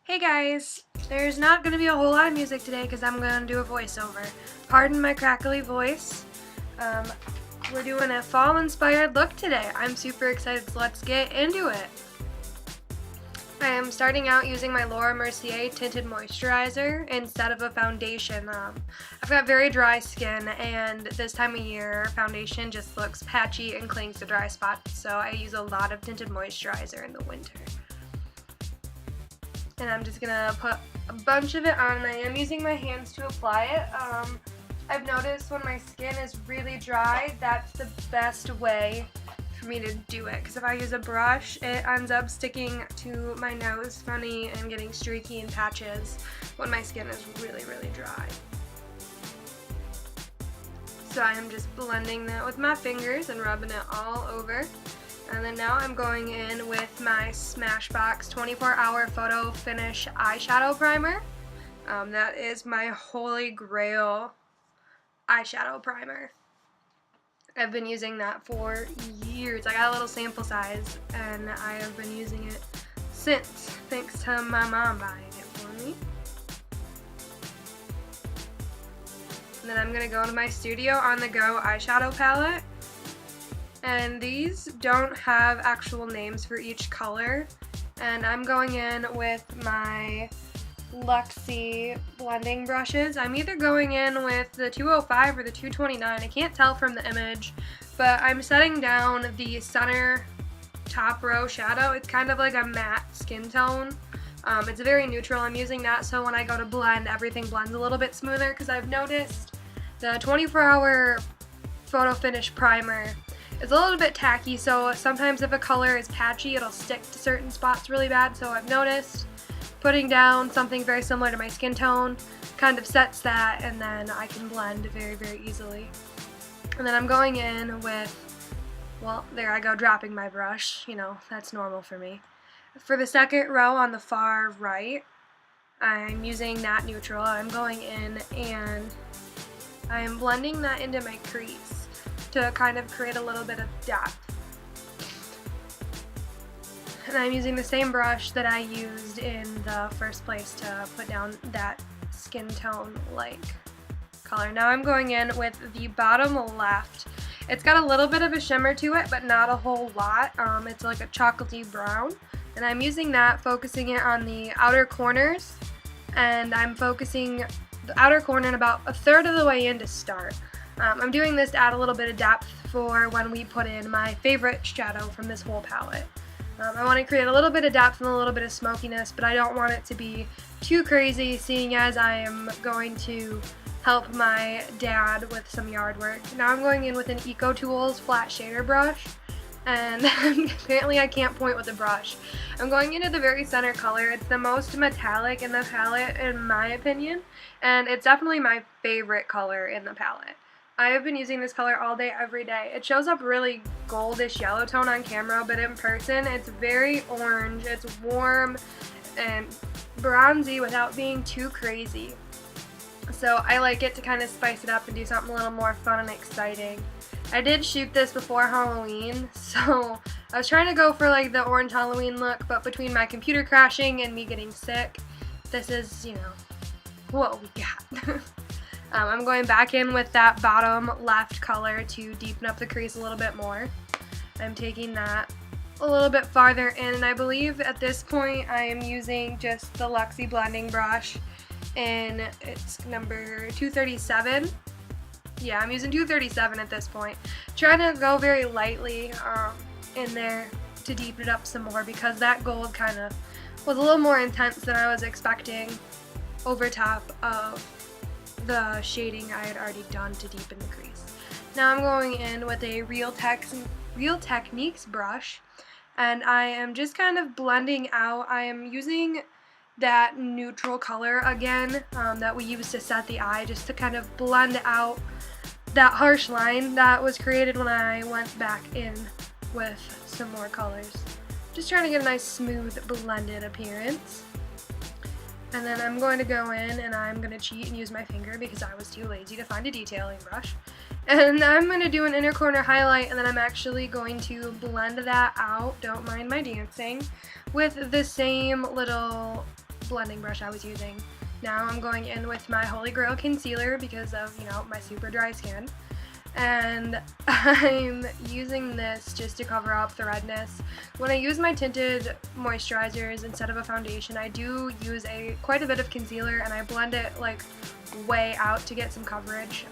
Hey guys! There's not going to be a whole lot of music today because I'm going to do a voiceover. Pardon my crackly voice. We're doing a fall-inspired look today. I'm super excited, so let's get into it. I am starting out using my Mercier Tinted Moisturizer instead of a foundation. I've got very dry skin, and this time of year, foundation just looks patchy and clings to dry spots, so I use a lot of tinted moisturizer in the winter. And I'm just gonna put a bunch of it on, and I am using my hands to apply it. I've noticed when my skin is really dry, that's the best way for me to do it, because if I use a brush, it ends up sticking to my nose funny and getting streaky in patches when my skin is really, really dry. So I am just blending that with my fingers and rubbing it all over. And then now I'm going in with my Smashbox 24-hour Photo Finish Eyeshadow Primer. That is my holy grail eyeshadow primer. I've been using that for years. I got a little sample size, and I have been using it since, thanks to my mom buying it for me. And then I'm going to go into my Studio On The Go eyeshadow palette. And these don't have actual names for each color, and I'm going in with my Luxie blending brushes. I'm either going in with the 205 or the 229, I can't tell from the image, but I'm setting down the center top row shadow. It's kind of like a matte skin tone. It's very neutral. I'm using that so when I go to blend, everything blends a little bit smoother, because I've noticed the 24-hour Photo Finish Primer it's a little bit tacky, so sometimes if a color is patchy, it'll stick to certain spots really bad. So I've noticed putting down something very similar to my skin tone kind of sets that, and then I can blend very, very easily. And then I'm going in with, well, there I go, dropping my brush. You know, that's normal for me. For the second row on the far right, I'm using that neutral. I'm going in and I'm blending that into my crease to kind of create a little bit of depth. And I'm using the same brush that I used in the first place to put down that skin tone like color. Now I'm going in with the bottom left. It's got a little bit of a shimmer to it, but not a whole lot. It's like a chocolatey brown, and I'm using that, focusing it on the outer corners, and I'm focusing the outer corner about a third of the way in to start. I'm doing this to add a little bit of depth for when we put in my favorite shadow from this whole palette. I want to create a little bit of depth and a little bit of smokiness, but I don't want it to be too crazy, seeing as I am going to help my dad with some yard work. Now I'm going in with an EcoTools flat shader brush, and apparently I can't point with a brush. I'm going into the very center color. It's the most metallic in the palette in my opinion, and it's definitely my favorite color in the palette. I have been using this color all day, every day. It shows up really goldish yellow tone on camera, but in person it's very orange. It's warm and bronzy without being too crazy. So I like it to kind of spice it up and do something a little more fun and exciting. I did shoot this before Halloween, so I was trying to go for like the orange Halloween look, but between my computer crashing and me getting sick, this is, you know, what we got. I'm going back in with that bottom left color to deepen up the crease a little bit more. I'm taking that a little bit farther in, and I believe at this point I am using just the Luxie blending brush, and it's number 237. Yeah, I'm using 237 at this point. Trying to go very lightly in there to deepen it up some more, because that gold kind of was a little more intense than I was expecting over top of the shading I had already done to deepen the crease. Now I'm going in with a Real Techniques brush, and I am just kind of blending out. I am using that neutral color again that we used to set the eye, just to kind of blend out that harsh line that was created when I went back in with some more colors. Just trying to get a nice smooth blended appearance. And then I'm going to go in and I'm going to cheat and use my finger because I was too lazy to find a detailing brush. And I'm going to do an inner corner highlight, and then I'm actually going to blend that out, don't mind my dancing, with the same little blending brush I was using. Now I'm going in with my Holy Grail concealer because of, you know, my super dry skin. And I'm using this just to cover up the redness. When I use my tinted moisturizers instead of a foundation, I do use quite a bit of concealer, and I blend it like way out to get some coverage.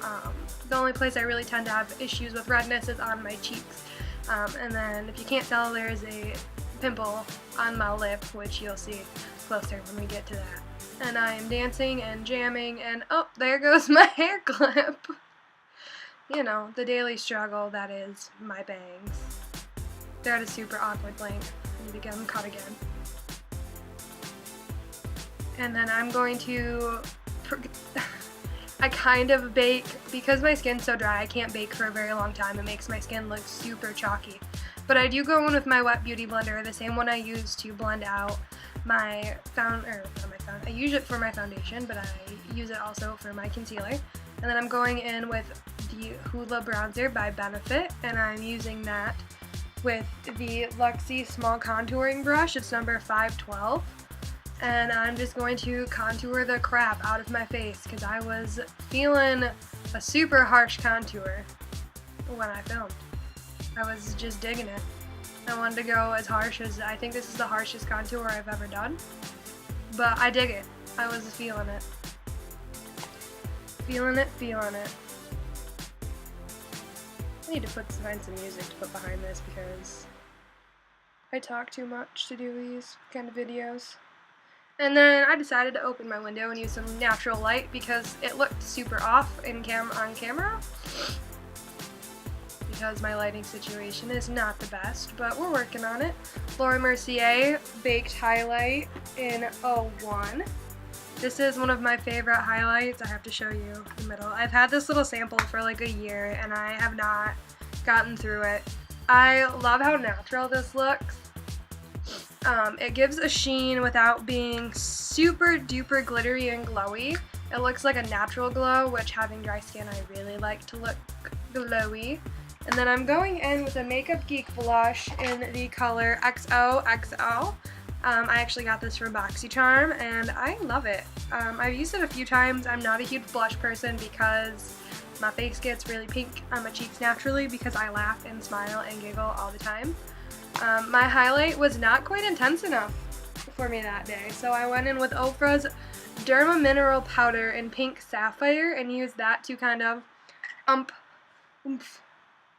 The only place I really tend to have issues with redness is on my cheeks. And then if you can't tell, there's a pimple on my lip, which you'll see closer when we get to that. And I am dancing and jamming, and oh, there goes my hair clip. You know, the daily struggle that is my bangs. They're at a super awkward length. I need to get them cut again. And then I'm going to, I kind of bake, because my skin's so dry, I can't bake for a very long time. It makes my skin look super chalky. But I do go in with my wet beauty blender, the same one I use to blend out my I use it for my foundation, but I use it also for my concealer. And then I'm going in with the Hoola bronzer by Benefit, and I'm using that with the Luxie small contouring brush. It's number 512. And I'm just going to contour the crap out of my face because I was feeling a super harsh contour when I filmed. I was just digging it. I wanted to go as harsh as, I think this is the harshest contour I've ever done. But I dig it. I was feeling it. Feeling it, feeling it. I need to find some music to put behind this because I talk too much to do these kind of videos. And then I decided to open my window and use some natural light because it looked super off on camera. Because my lighting situation is not the best, but we're working on it. Laura Mercier Baked Highlight in 01. This is one of my favorite highlights. I have to show you the middle. I've had this little sample for like a year and I have not gotten through it. I love how natural this looks. It gives a sheen without being super duper glittery and glowy. It looks like a natural glow, which having dry skin I really like to look glowy. And then I'm going in with a Makeup Geek blush in the color XOXO. I actually got this from BoxyCharm and I love it. I've used it a few times. I'm not a huge blush person because my face gets really pink on my cheeks naturally because I laugh and smile and giggle all the time. My highlight was not quite intense enough for me that day, so I went in with Ofra's Derma Mineral Powder in pink Sapphire and used that to kind of oomph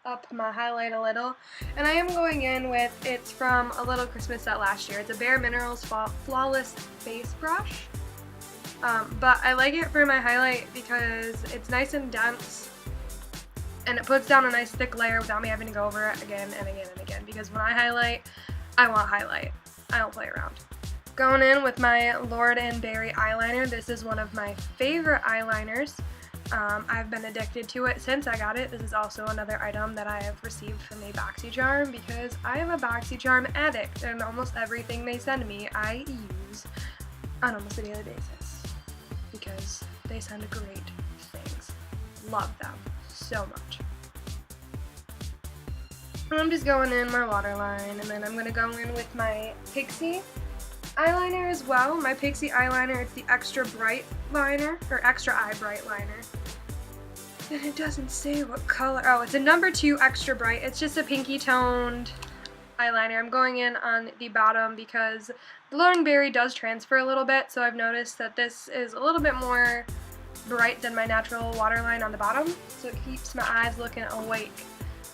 up my highlight a little. And I am going in with, it's from a little Christmas set last year. It's a Bare Minerals Flawless Face Brush. But I like it for my highlight because it's nice and dense and it puts down a nice thick layer without me having to go over it again and again and again, because when I highlight, I want highlight. I don't play around. Going in with my Lord & Berry eyeliner. This is one of my favorite eyeliners. I've been addicted to it since I got it. This is also another item that I have received from a BoxyCharm because I am a BoxyCharm addict and almost everything they send me I use on almost a daily basis because they send great things. Love them so much. I'm just going in my waterline, and then I'm going to go in with my Pixie eyeliner as well. My Pixie eyeliner, it's the Extra Bright liner, or Extra Eye Bright liner. And it doesn't say what color. Oh, it's a number 2 Extra Bright. It's just a pinky toned eyeliner. I'm going in on the bottom because the Lord & Berry does transfer a little bit, so I've noticed that this is a little bit more bright than my natural waterline on the bottom, so it keeps my eyes looking awake.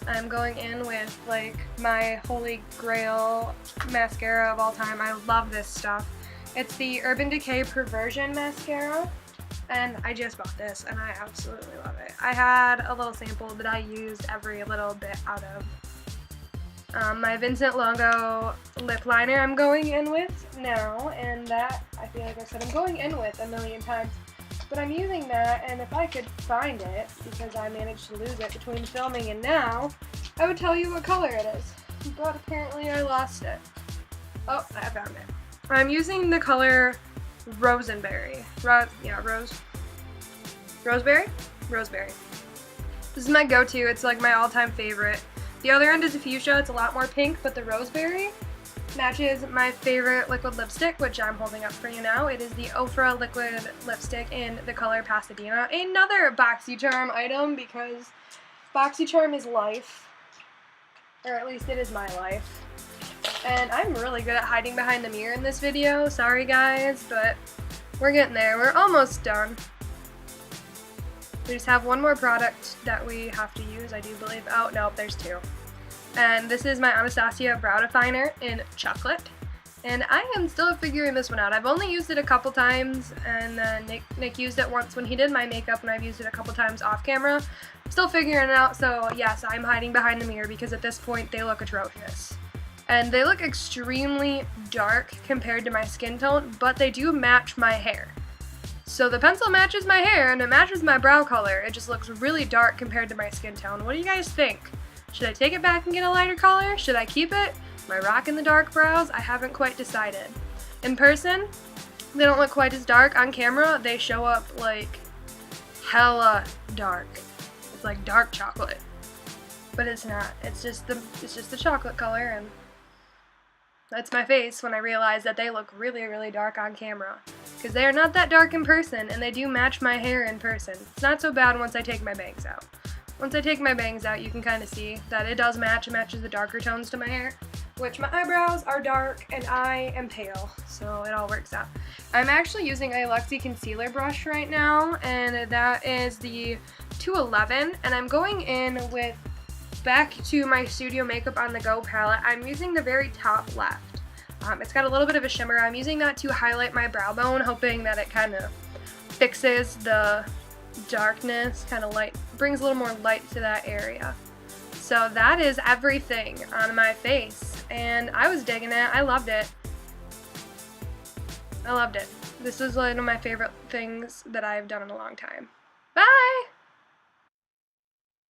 I'm going in with like my Holy Grail mascara of all time. I love this stuff. It's the Urban Decay Perversion Mascara, and I just bought this and I absolutely love it. I had a little sample that I used every little bit out of. My Vincent Longo lip liner I'm going in with now, and that I feel like I said I'm going in with a million times. But I'm using that, and if I could find it, because I managed to lose it between filming and now, I would tell you what color it is. But apparently I lost it. Oh, I found it. I'm using the color Roseberry. Roseberry? Roseberry. This is my go-to. It's like my all-time favorite. The other end is a fuchsia. It's a lot more pink, but the Roseberry matches my favorite liquid lipstick, which I'm holding up for you now. It is the Ofra liquid lipstick in the color Pasadena. Another BoxyCharm item, because BoxyCharm is life. Or at least it is my life. And I'm really good at hiding behind the mirror in this video. Sorry guys, but we're getting there. We're almost done. We just have one more product that we have to use, I do believe. Oh, no, there's two. And this is my Anastasia Brow Definer in Chocolate. And I am still figuring this one out. I've only used it a couple times, and Nick used it once when he did my makeup, and I've used it a couple times off camera. I'm still figuring it out, so yes, I'm hiding behind the mirror because at this point they look atrocious. And they look extremely dark compared to my skin tone, but they do match my hair. So the pencil matches my hair, and it matches my brow color. It just looks really dark compared to my skin tone. What do you guys think? Should I take it back and get a lighter color? Should I keep it? Am I rocking the dark brows? I haven't quite decided. In person, they don't look quite as dark. On camera, they show up like hella dark. It's like dark chocolate. But it's not. It's just the chocolate color, and that's my face when I realize that they look really, really dark on camera. Because they are not that dark in person, and they do match my hair in person. It's not so bad once I take my bangs out. Once I take my bangs out, you can kind of see that it does match. It matches the darker tones to my hair, which my eyebrows are dark and I am pale, so it all works out. I'm actually using a Luxie concealer brush right now, and that is the 211, and I'm going in with Back to my Studio Makeup on the Go palette. I'm using the very top left. It's got a little bit of a shimmer. I'm using that to highlight my brow bone, hoping that it kind of fixes the darkness, kind of light, brings a little more light to that area. So that is everything on my face, and I was digging it. I loved it. I loved it. This was one of my favorite things that I've done in a long time. Bye!